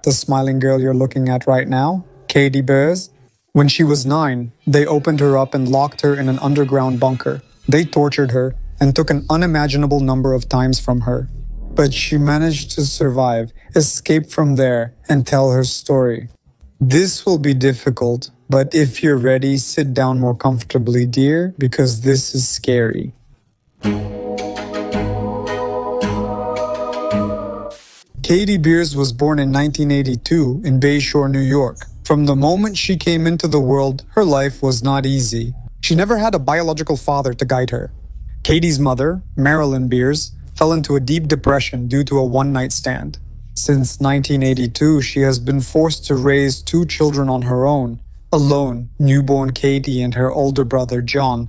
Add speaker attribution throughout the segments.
Speaker 1: the smiling girl you're looking at right now, Katy Bears. When she was 9, they opened her up and locked her in an underground bunker. They tortured her and took an unimaginable number of times from her. But she managed to survive, escape from there, and tell her story. This will be difficult, but if you're ready, sit down more comfortably, dear, because this is scary. Katy Beers was born in 1982 in Bayshore, New York. From the moment she came into the world, her life was not easy. She never had a biological father to guide her. Katy's mother, Marilyn Beers, fell into a deep depression due to a one-night stand. Since 1982, she has been forced to raise 2 children on her own. Alone, newborn Katy and her older brother, John.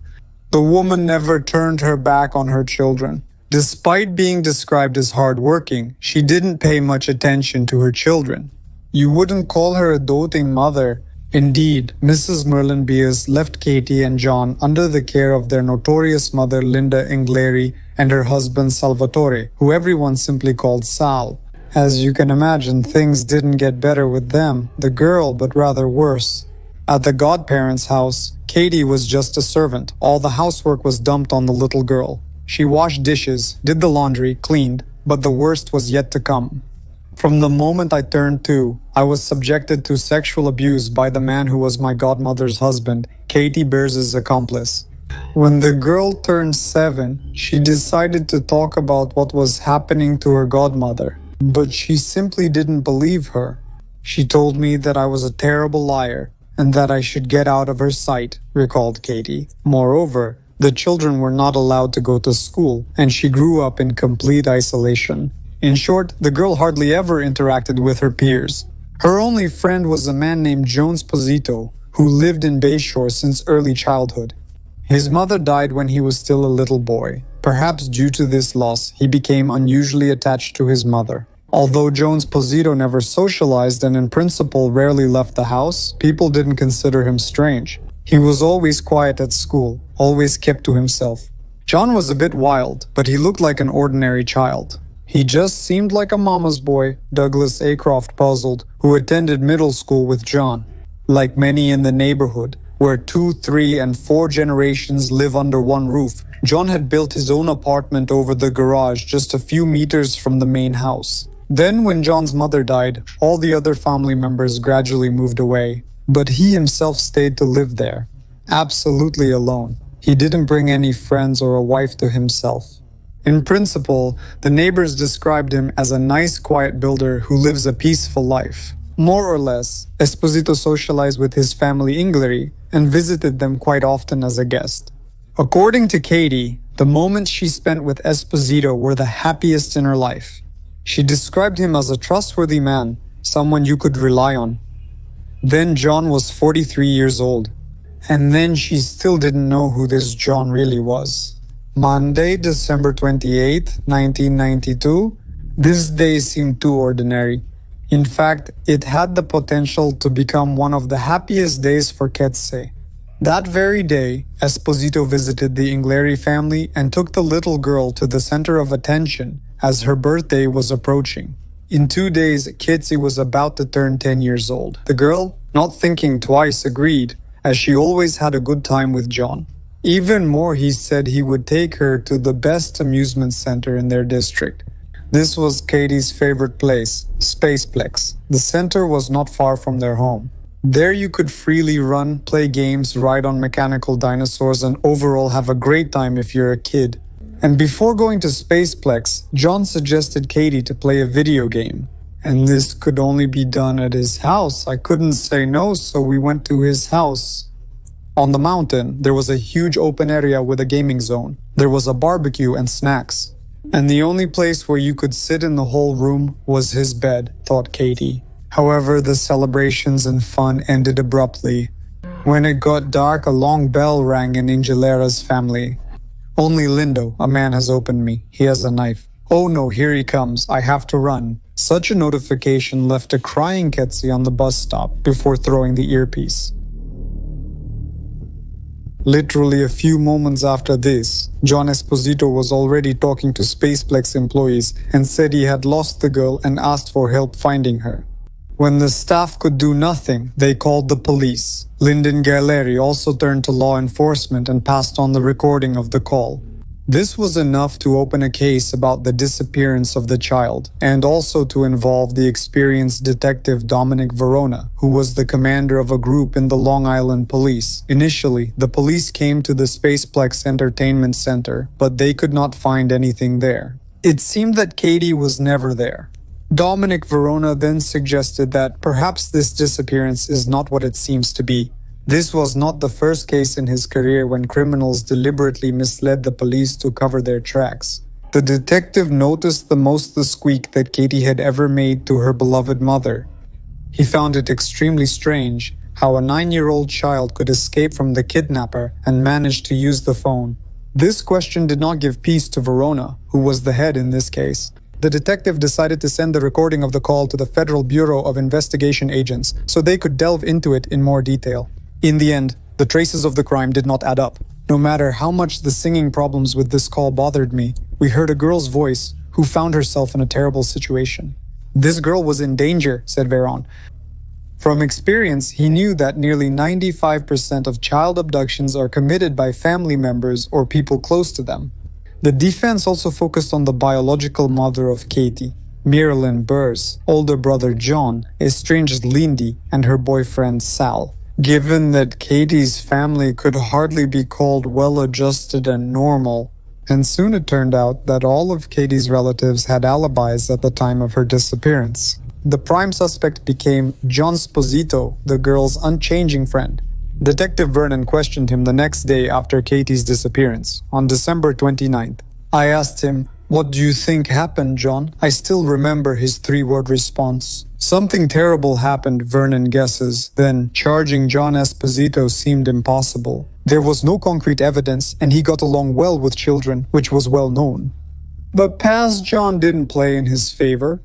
Speaker 1: The woman never turned her back on her children. Despite being described as hardworking, she didn't pay much attention to her children. You wouldn't call her a doting mother. Indeed, Mrs. Merlin Beers left Katy and John under the care of their notorious mother Linda Inglary and her husband Salvatore, who everyone simply called Sal. As you can imagine, things didn't get better with them, the girl, but rather worse. At the Godparents' house, Katy was just a servant. All the housework was dumped on the little girl. She washed dishes, did the laundry, cleaned, but the worst was yet to come. From the moment I turned 2, I was subjected to sexual abuse by the man who was my godmother's husband, Katy Beers' accomplice. When the girl turned 7, she decided to talk about what was happening to her godmother, but she simply didn't believe her. She told me that I was a terrible liar and that I should get out of her sight, recalled Katy. Moreover, the children were not allowed to go to school, and she grew up in complete isolation. In short, the girl hardly ever interacted with her peers. Her only friend was a man named John Esposito, who lived in Bayshore since early childhood. His mother died when he was still a little boy. Perhaps due to this loss, he became unusually attached to his mother. Although John Esposito never socialized and in principle rarely left the house, people didn't consider him strange. He was always quiet at school, always kept to himself. John was a bit wild, but he looked like an ordinary child. He just seemed like a mama's boy, Douglas Acroft puzzled, who attended middle school with John. Like many in the neighborhood, where 2, 3, and 4 generations live under one roof, John had built his own apartment over the garage just a few meters from the main house. Then, when John's mother died, all the other family members gradually moved away. But he himself stayed to live there, absolutely alone. He didn't bring any friends or a wife to himself. In principle, the neighbors described him as a nice, quiet builder who lives a peaceful life. More or less, Esposito socialized with his family Inglary and visited them quite often as a guest. According to Katy, the moments she spent with Esposito were the happiest in her life. She described him as a trustworthy man, someone you could rely on. Then John was 43 years old, and then she still didn't know who this John really was. Monday, December 28, 1992, this day seemed too ordinary. In fact, it had the potential to become one of the happiest days for Katy. That very day, Esposito visited the Inglary family and took the little girl to the center of attention as her birthday was approaching. In 2 days, Katy was about to turn 10 years old. The girl, not thinking twice, agreed, as she always had a good time with John. Even more, he said he would take her to the best amusement center in their district. This was Katy's favorite place, Spaceplex. The center was not far from their home. There you could freely run, play games, ride on mechanical dinosaurs, and overall have a great time if you're a kid. And before going to Spaceplex, John suggested Katy to play a video game. And this could only be done at his house. I couldn't say no, so we went to his house. On the mountain, there was a huge open area with a gaming zone. There was a barbecue and snacks. And the only place where you could sit in the whole room was his bed, thought Katy. However, the celebrations and fun ended abruptly. When it got dark, a long bell rang in Angelera's family. Only Lindo, a man has opened me. He has a knife. Oh no, here he comes. I have to run. Such a notification left a crying Katy on the bus stop before throwing the earpiece. Literally a few moments after this, John Esposito was already talking to Spaceplex employees and said he had lost the girl and asked for help finding her. When the staff could do nothing, they called the police. Lyndon Galleri also turned to law enforcement and passed on the recording of the call. This was enough to open a case about the disappearance of the child, and also to involve the experienced detective Dominic Verona, who was the commander of a group in the Long Island Police. Initially, the police came to the Spaceplex Entertainment Center, but they could not find anything there. It seemed that Katy was never there. Dominic Verona then suggested that perhaps this disappearance is not what it seems to be. This was not the first case in his career when criminals deliberately misled the police to cover their tracks. The detective noticed the squeak that Katy had ever made to her beloved mother. He found it extremely strange how a 9-year-old child could escape from the kidnapper and manage to use the phone. This question did not give peace to Verona, who was the head in this case. The detective decided to send the recording of the call to the Federal Bureau of Investigation agents so they could delve into it in more detail. In the end, the traces of the crime did not add up. No matter how much the singing problems with this call bothered me, we heard a girl's voice who found herself in a terrible situation. This girl was in danger, said Veron. From experience, he knew that nearly 95% of child abductions are committed by family members or people close to them. The defense also focused on the biological mother of Katy, Marilyn Burrs, older brother John, estranged Lindy, and her boyfriend Sal. Given that Katy's family could hardly be called well-adjusted and normal, and soon it turned out that all of Katy's relatives had alibis at the time of her disappearance. The prime suspect became John Esposito, the girl's unchanging friend. Detective Vernon questioned him the next day after Katy's disappearance, on December 29th. I asked him, "What do you think happened, John?" I still remember his 3-word response. "Something terrible happened," Vernon guesses. Then, charging John Esposito seemed impossible. There was no concrete evidence, and he got along well with children, which was well known. But past John didn't play in his favor.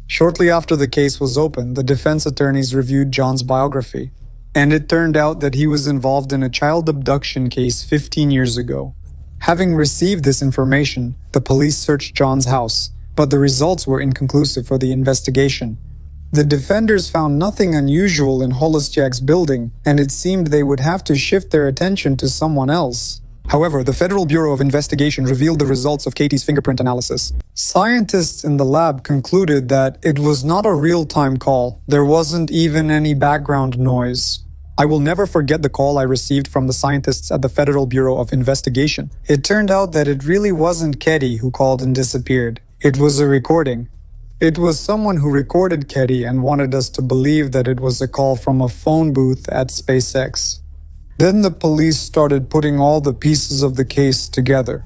Speaker 1: Shortly after the case was opened, the defense attorneys reviewed John's biography, and it turned out that he was involved in a child abduction case 15 years ago. Having received this information, the police searched John's house, but the results were inconclusive for the investigation. The defenders found nothing unusual in Holosjak's building, and it seemed they would have to shift their attention to someone else. However, the Federal Bureau of Investigation revealed the results of Katy's fingerprint analysis. Scientists in the lab concluded that it was not a real-time call. There wasn't even any background noise. I will never forget the call I received from the scientists at the Federal Bureau of Investigation. It turned out that it really wasn't Katy who called and disappeared. It was a recording. It was someone who recorded Katy and wanted us to believe that it was a call from a phone booth at SpaceX. Then the police started putting all the pieces of the case together.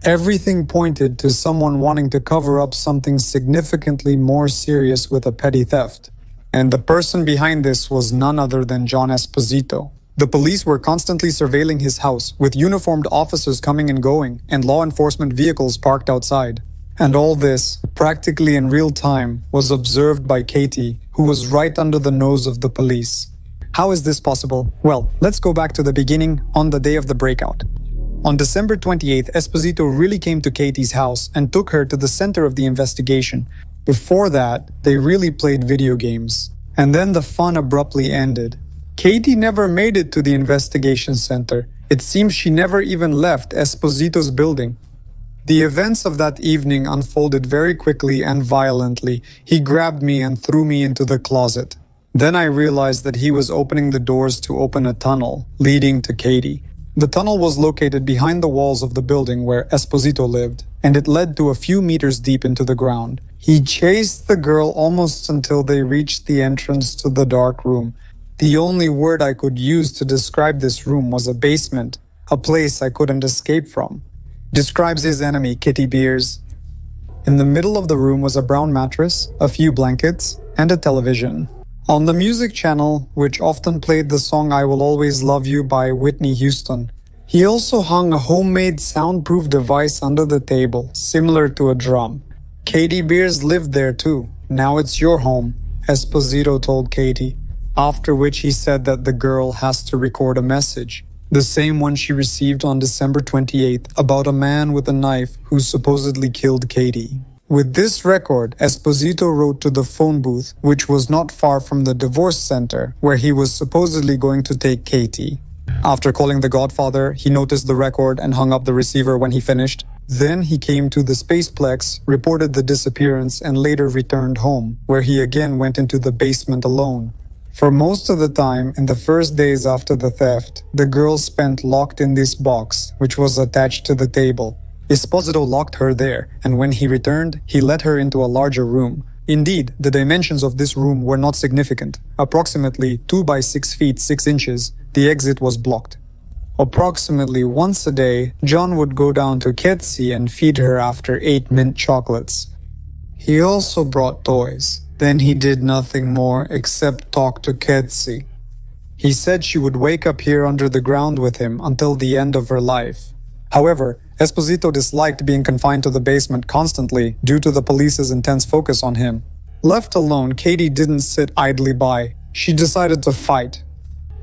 Speaker 1: Everything pointed to someone wanting to cover up something significantly more serious with a petty theft. And the person behind this was none other than John Esposito. The police were constantly surveilling his house, with uniformed officers coming and going, and law enforcement vehicles parked outside. And all this, practically in real time, was observed by Katy, who was right under the nose of the police. How is this possible? Well, let's go back to the beginning, on the day of the breakout. On December 28th, Esposito really came to Katy's house and took her to the center of the investigation. Before that, they really played video games. And then the fun abruptly ended. Katy never made it to the investigation center. It seems she never even left Esposito's building. The events of that evening unfolded very quickly and violently. He grabbed me and threw me into the closet. Then I realized that he was opening the doors to open a tunnel leading to Katy. The tunnel was located behind the walls of the building where Esposito lived, and it led to a few meters deep into the ground. He chased the girl almost until they reached the entrance to the dark room. The only word I could use to describe this room was a basement, a place I couldn't escape from. Describes his enemy, Kitty Beers. In the middle of the room was a brown mattress, a few blankets, and a television. On the music channel, which often played the song I Will Always Love You by Whitney Houston, he also hung a homemade soundproof device under the table, similar to a drum. Katy Beers lived there too. "Now it's your home," Esposito told Katy, after which he said that the girl has to record a message, the same one she received on December 28th, about a man with a knife who supposedly killed Katy. With this record, Esposito wrote to the phone booth, which was not far from the divorce center, where he was supposedly going to take Katy. After calling the Godfather, he noticed the record and hung up the receiver when he finished. Then he came to the Spaceplex, reported the disappearance, and later returned home, where he again went into the basement alone. For most of the time, in the first days after the theft, the girl spent locked in this box, which was attached to the table. Esposito locked her there, and when he returned, he led her into a larger room. Indeed, the dimensions of this room were not significant. Approximately 2 by 6 feet 6 inches, the exit was blocked. Approximately once a day, John would go down to Katy and feed her after 8 mint chocolates. He also brought toys. Then he did nothing more except talk to Katy. He said she would wake up here under the ground with him until the end of her life. However, Esposito disliked being confined to the basement constantly due to the police's intense focus on him. Left alone, Katy didn't sit idly by. She decided to fight.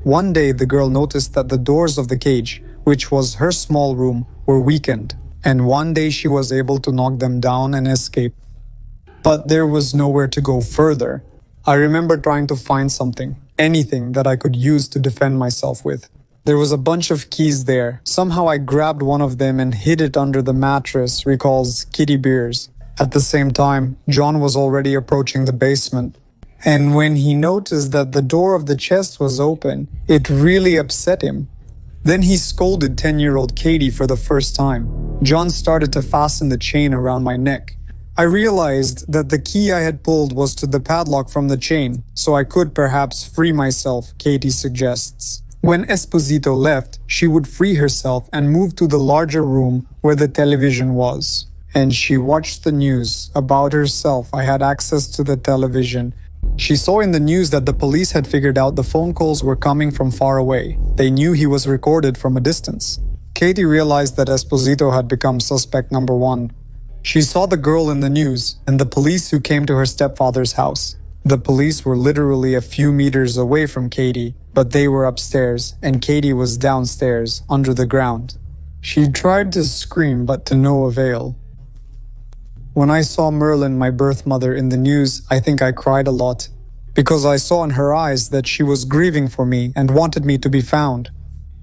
Speaker 1: One day, the girl noticed that the doors of the cage, which was her small room, were weakened, and one day she was able to knock them down and escape. But there was nowhere to go further. I remember trying to find something, anything that I could use to defend myself with. There was a bunch of keys there. Somehow I grabbed one of them and hid it under the mattress, recalls Katy Beers. At the same time, John was already approaching the basement. And when he noticed that the door of the chest was open, it really upset him. Then he scolded 10-year-old Katy for the first time. John started to fasten the chain around my neck. I realized that the key I had pulled was to the padlock from the chain, so I could perhaps free myself, Katy suggests. When Esposito left, she would free herself and move to the larger room where the television was. And she watched the news. About herself, I had access to the television. She saw in the news that the police had figured out the phone calls were coming from far away. They knew he was recorded from a distance. Katy realized that Esposito had become suspect number 1. She saw the girl in the news and the police who came to her stepfather's house. The police were literally a few meters away from Katy, but they were upstairs and Katy was downstairs, under the ground. She tried to scream, but to no avail. When I saw Merlin, my birth mother, in the news, I think I cried a lot, because I saw in her eyes that she was grieving for me and wanted me to be found.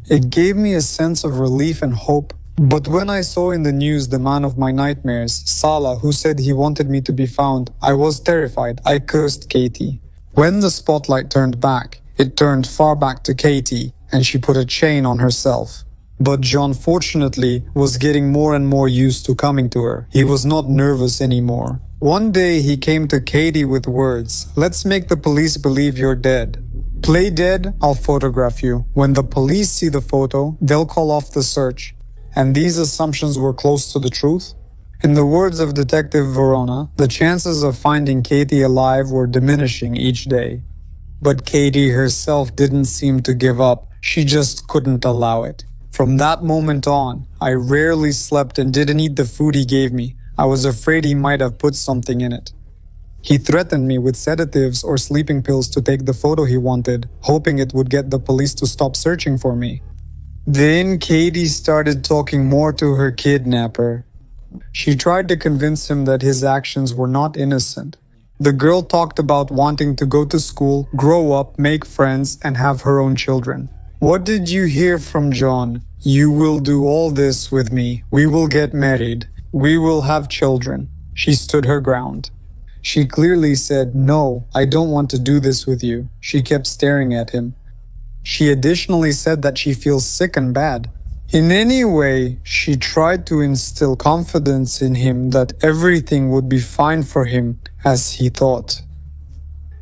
Speaker 1: It gave me a sense of relief and hope. But when I saw in the news the man of my nightmares, Salah, who said he wanted me to be found, I was terrified. I cursed Katy. When the spotlight turned back, it turned far back to Katy, and she put a chain on herself. But John, fortunately, was getting more and more used to coming to her. He was not nervous anymore. One day he came to Katy with words, "Let's make the police believe you're dead. Play dead, I'll photograph you. When the police see the photo, they'll call off the search." And these assumptions were close to the truth. In the words of Detective Verona, the chances of finding Katy alive were diminishing each day. But Katy herself didn't seem to give up. She just couldn't allow it. From that moment on, I rarely slept and didn't eat the food he gave me. I was afraid he might have put something in it. He threatened me with sedatives or sleeping pills to take the photo he wanted, hoping it would get the police to stop searching for me. Then Katy started talking more to her kidnapper. She tried to convince him that his actions were not innocent. The girl talked about wanting to go to school, grow up, make friends, and have her own children. "What did you hear from John? You will do all this with me. We will get married. We will have children." She stood her ground. She clearly said, "No, I don't want to do this with you." She kept staring at him. She additionally said that she feels sick and bad. In any way, she tried to instill confidence in him that everything would be fine for him, as he thought.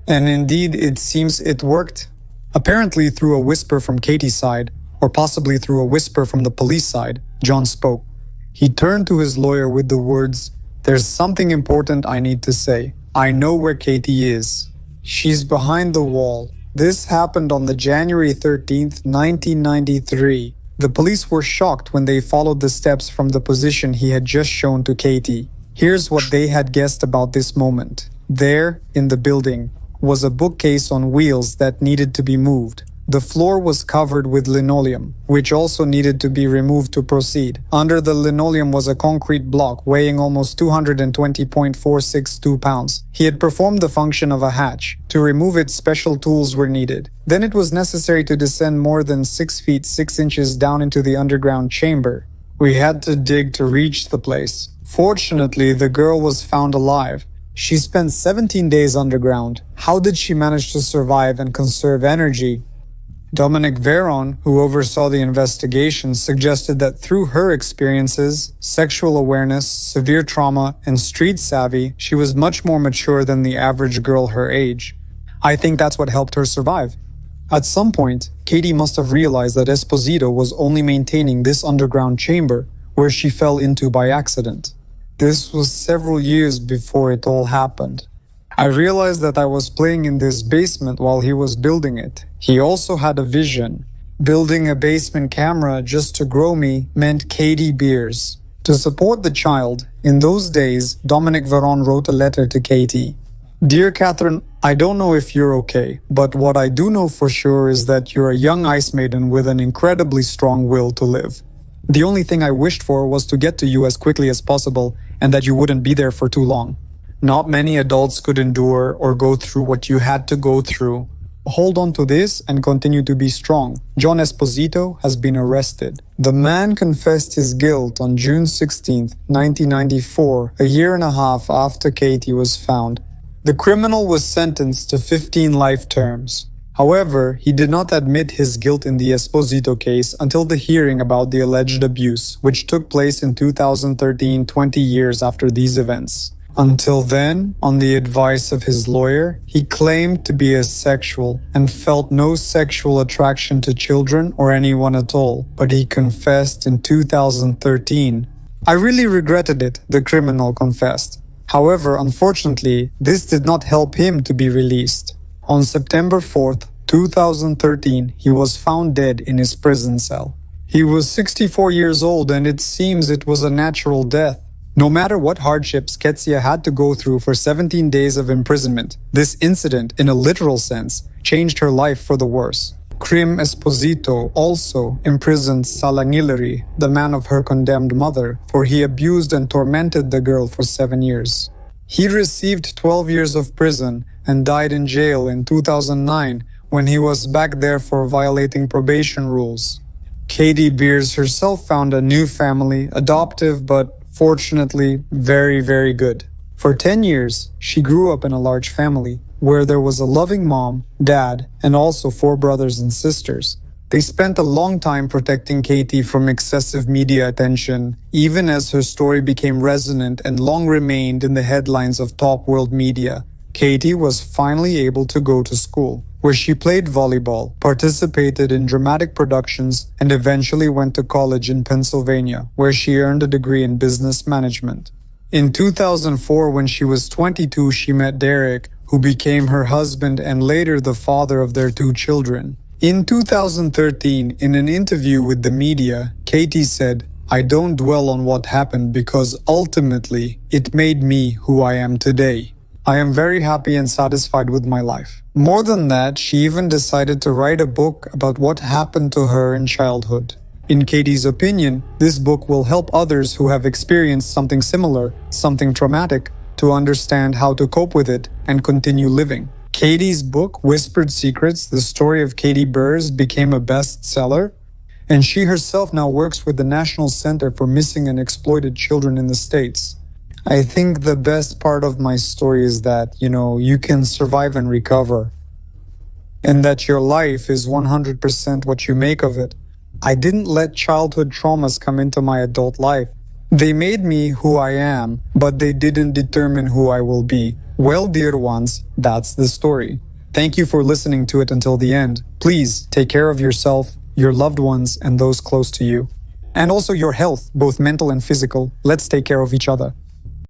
Speaker 1: And indeed, it seems it worked. Apparently through a whisper from Katy's side, or possibly through a whisper from the police side, John spoke. He turned to his lawyer with the words, "There's something important I need to say. I know where Katy is. She's behind the wall. This happened on the January 13th, 1993. The police were shocked when they followed the steps from the position he had just shown to Katy. Here's what they had guessed about this moment. There, in the building, was a bookcase on wheels that needed to be moved. The floor was covered with linoleum, which also needed to be removed to proceed. Under the linoleum was a concrete block weighing almost 220.462 pounds. He had performed the function of a hatch. To remove it, special tools were needed. Then it was necessary to descend more than 6 feet 6 inches down into the underground chamber. We had to dig to reach the place. Fortunately, the girl was found alive. She spent 17 days underground. How did she manage to survive and conserve energy? Dominic Veron, who oversaw the investigation, suggested that through her experiences, sexual awareness, severe trauma, and street savvy, she was much more mature than the average girl her age. I think that's what helped her survive. At some point, Katy must have realized that Esposito was only maintaining this underground chamber, where she fell into by accident. This was several years before it all happened. I realized that I was playing in this basement while he was building it. He also had a vision. Building a basement camera just to grow me meant Katy Beers. To support the child, in those days, Dominic Veron wrote a letter to Katy. Dear Catherine, I don't know if you're okay, but what I do know for sure is that you're a young ice maiden with an incredibly strong will to live. The only thing I wished for was to get to you as quickly as possible and that you wouldn't be there for too long. Not many adults could endure or go through what you had to go through. Hold on to this and continue to be strong. John Esposito has been arrested. The man confessed his guilt on June 16, 1994, a year and a half after Katy was found. The criminal was sentenced to 15 life terms. However, he did not admit his guilt in the Esposito case until the hearing about the alleged abuse, which took place in 2013, 20 years after these events. Until then, on the advice of his lawyer, he claimed to be asexual and felt no sexual attraction to children or anyone at all, but he confessed in 2013. I really regretted it, the criminal confessed. However, unfortunately, this did not help him to be released. On September 4th, 2013, he was found dead in his prison cell. He was 64 years old and it seems it was a natural death. No matter what hardships Ketsia had to go through for 17 days of imprisonment, this incident, in a literal sense, changed her life for the worse. Krim Esposito also imprisoned Salangilari, the man of her condemned mother, for he abused and tormented the girl for 7 years. He received 12 years of prison and died in jail in 2009 when he was back there for violating probation rules. Katy Beers herself found a new family, adoptive but fortunately, very, very good. For 10 years, she grew up in a large family, where there was a loving mom, dad, and also 4 brothers and sisters. They spent a long time protecting Katy from excessive media attention, even as her story became resonant and long remained in the headlines of top world media. Katy was finally able to go to school, where she played volleyball, participated in dramatic productions, and eventually went to college in Pennsylvania, where she earned a degree in business management. In 2004, when she was 22, she met Derek, who became her husband and later the father of their 2 children. In 2013, in an interview with the media, Katy said, "I don't dwell on what happened because ultimately it made me who I am today. I am very happy and satisfied with my life." More than that, she even decided to write a book about what happened to her in childhood. In Katy's opinion, this book will help others who have experienced something similar, something traumatic, to understand how to cope with it and continue living. Katy's book, Whispered Secrets, The Story of Katy Beers, became a bestseller, and she herself now works with the National Center for Missing and Exploited Children in the States. I think the best part of my story is that, you can survive and recover, and that your life is 100% what you make of it. I didn't let childhood traumas come into my adult life. They made me who I am, but they didn't determine who I will be. Well, dear ones, that's the story. Thank you for listening to it until the end. Please take care of yourself, your loved ones, and those close to you. And also your health, both mental and physical. Let's take care of each other.